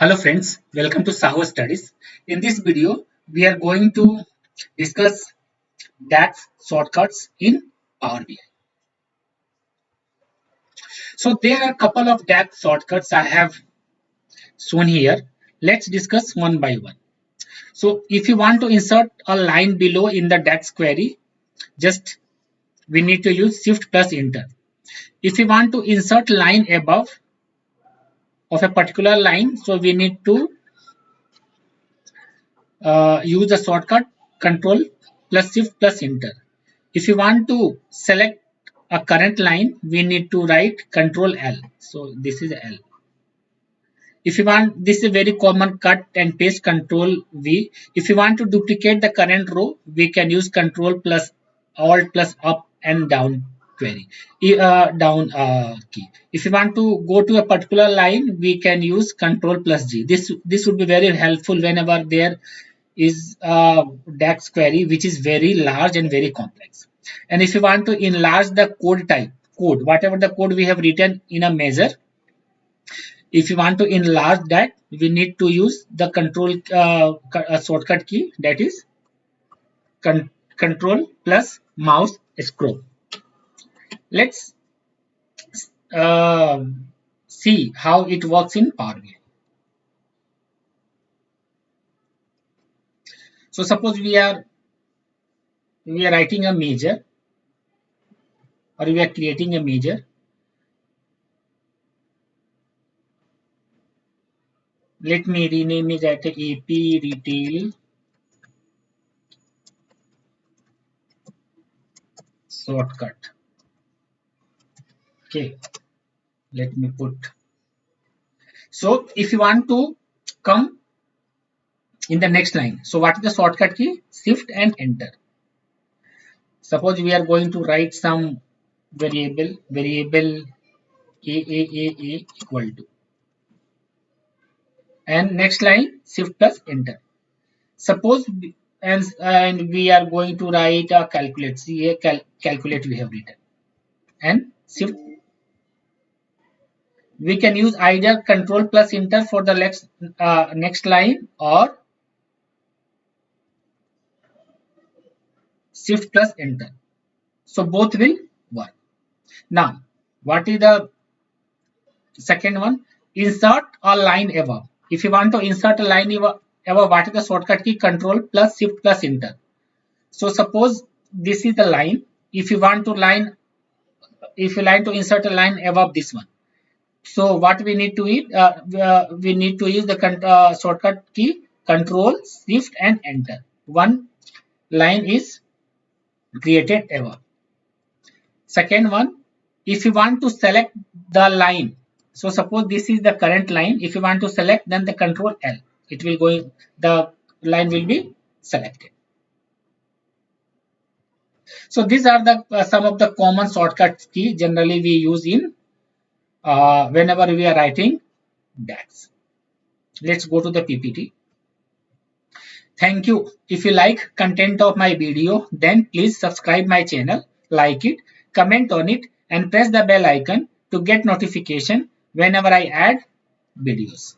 Hello friends, welcome to SahuStudies. In this video, we are going to discuss DAX shortcuts in Power BI. So there are a couple of DAX shortcuts I have shown here. Let's discuss one by one. So if you want to insert a line below in the DAX query, just we need to use Shift plus Enter. If you want to insert line above of a particular line, so we need to use the shortcut Control plus Shift plus Enter. If you want to select a current line, we need to write Control L. So this is L. If you want, this is a very common cut and paste Control V. If you want to duplicate the current row, we can use Control plus Alt plus up and down query, down key. If you want to go to a particular line, we can use Control plus G. This would be very helpful whenever there is a DAX query which is very large and very complex. And if you want to enlarge the whatever the code we have written in a measure, if you want to enlarge that, we need to use the control shortcut key, that is control plus mouse scroll. Let's see how it works in Power BI. So suppose we are writing a measure, or we are creating a measure. Let me rename it as AP Retail Shortcut. Okay, let me put. So if you want to come in the next line, so what is the shortcut key? Shift and Enter. Suppose we are going to write some variable a equal to, and next line Shift plus Enter. Suppose and we are going to write a calculate. See a calculate we have written, and Shift. We can use either Control plus Enter for the next line, or Shift plus Enter. So both will work. Now, what is the second one? Insert a line above. If you want to insert a line above, what is the shortcut key? Control plus Shift plus Enter. So suppose this is the line. If you want to insert a line above this one, so what we need to we need to use the shortcut key Control Shift and Enter. One line is created above. Second one, if you want to select the line, so suppose this is the current line. If you want to select, then the Control L, it will go. The line will be selected. So these are the some of the common shortcut key generally we use in whenever we are writing DAX. Let's go to the PPT. Thank you. If you like content of my video, then please subscribe my channel, like it, comment on it, and press the bell icon to get notification whenever I add videos.